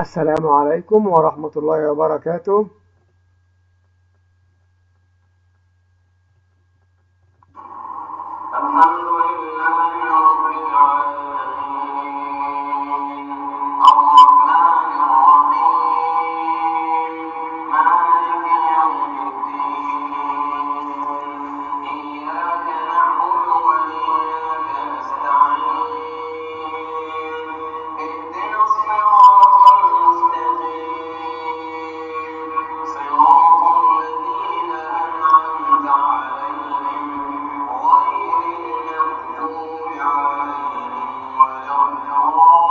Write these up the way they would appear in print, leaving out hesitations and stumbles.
السلام عليكم ورحمة الله وبركاته. الحمد لله رب العالمين الرحمن الرحيم مالك يوم الدين إياك نعبد وإياك نستعين اهدنا الصراط المستقيم صراط الذين أنعمت عليهم غير المغضوب عليهم ولا الضالين.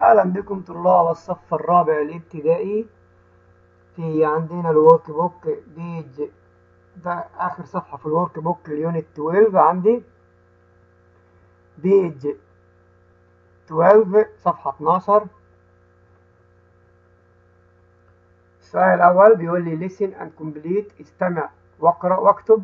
أهلا بكم طلاب الصف الرابع الابتدائي. في عندنا الورك بوك بيج، ده آخر صفحة في الورك بوك اليونت 12. عندي بيج 12 صفحة 12. السؤال الأول بيقول لي listen and complete، استمع واقرأ واكتب.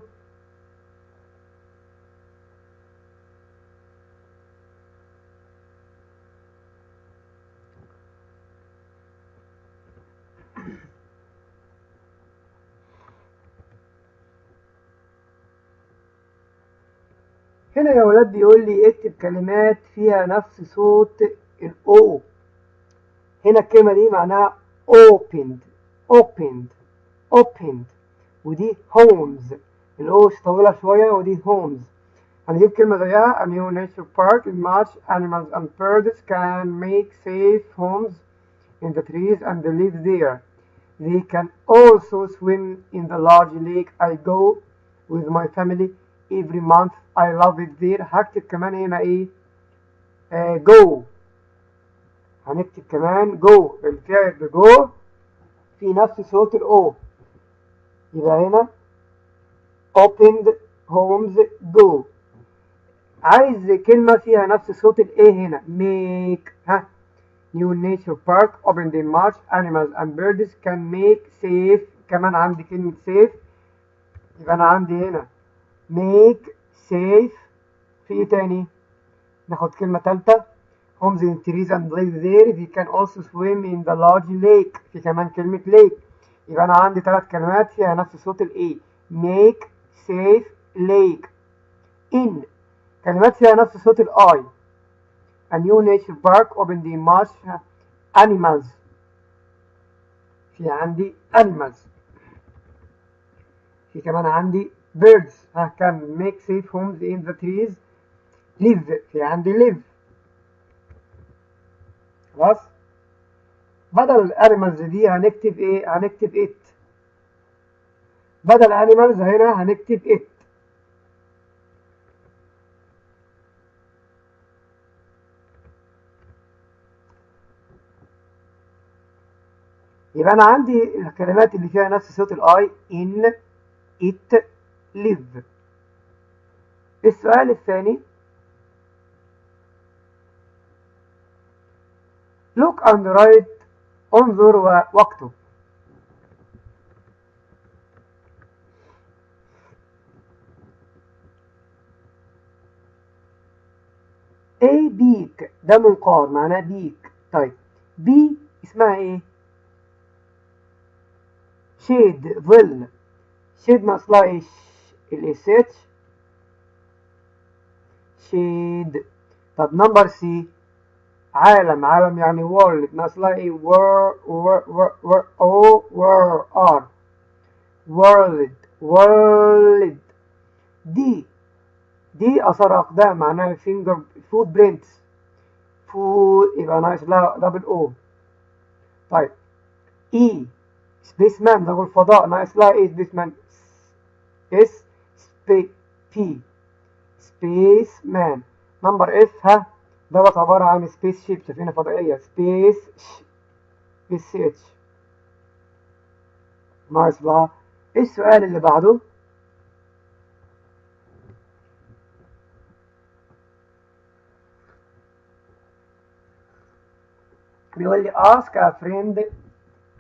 هنا يا ولاد بيقول لي اكتب كلمات فيها نفس صوت الأو. هنا الكلمة دي معناها opened opened opened، ودي homes، الأو طويلة شوية ودي homes. هنجيب كلمة زيها: a new nature park in March animals and birds can make safe homes in the trees and live there. They can also swim in the large lake I go with my family every month. I love it there. هكتب كمان هنا ايه؟ go. هنكتب كمان go، الفعل go في نفس صوت الأو، يبقى هنا opened homes go. عايز كلمة فيها نفس صوت الإيه هنا make. new nature park opened in March animals and birds can make safe. كمان عندي كلمة safe، يبقى أنا عندي هنا make safe. في إيه تاني؟ ناخد كلمة تالتة homes in trees and live there. They can also swim in the large lake. في كمان كلمة lake، يبقى أنا عندي 3 كلمات فيها نفس صوت الإيه: make safe lake. in كلمات فيها نفس صوت الآي: a new nature park opened in March animals. في عندي animals. في كمان عندي birds can make safe homes in the trees. live في عندي live. خلاص، بدل animals دي هنكتب ايه؟ هنكتب it. بدل animals هنا هنكتب it. يبقى انا عندي الكلمات اللي فيها نفس صوت الاي: in it live. السؤال الثاني look and write، انظر واكتب. A بيك، ده منقار معناه بيك. طيب B اسمها ايه؟ شيد، ظل. شيد ناقصلها ايه؟ الاس اتش، شيد. طب نمبر سي عالم، عالم يعني وورلد، ناقصلها ايه؟ ور ار، وورلد، وورلد. دي اثر اقدام معناها فينجر، فوت برينتس، فوت، يبقى ناقص لها دبل او. طيب اي سبيس مان، رجل فضاء، ناقص لها ايه؟ سبيس مان، اس بي سبيس مان. نمبر اف دوت عبارة عن سبيس شيب، سفينة فضائية، سبيس اس اتش، ناقص لها. السؤال اللي بعده بيقول لي ask a friend،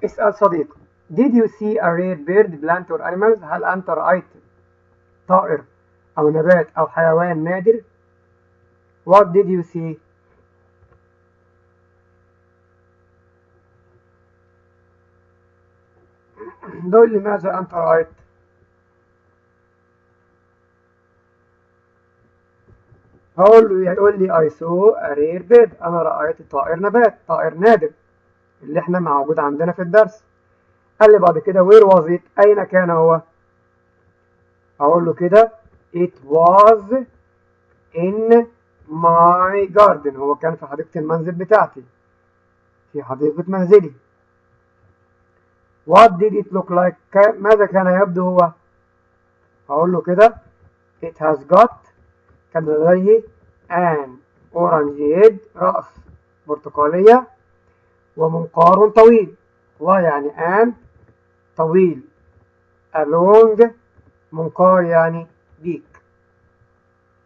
اسأل صديق: did you see a rare bird, plant or animals؟ هل أنت رأيت طائر أو نبات أو حيوان نادر. What did you see؟ قل لي ماذا أنت رأيت؟ يقول لي I saw a rare bird. أنا رأيت طائر نبات، طائر نادر اللي احنا موجود عندنا في الدرس. قال لي بعد كده where was it؟ أين كان هو؟ أقول له كده it was in my garden. هو كان في حديقة المنزل بتاعتي، في حديقة منزلي. What did it look like؟ ماذا كان يبدو هو؟ أقول له كده it has got، كان لديه an orange head، رأس برتقالية، ومنقار طويل. و يعني an طويل، a long منقار يعني بيك.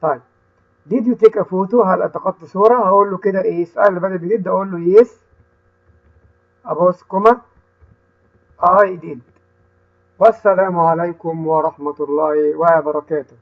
طيب did you take a photo؟ هل التقطت صورة؟ هقول له كده ايه السؤال اللي بدأ بجد، اقول له yes أبوس كوما I did. والسلام عليكم ورحمة الله وبركاته.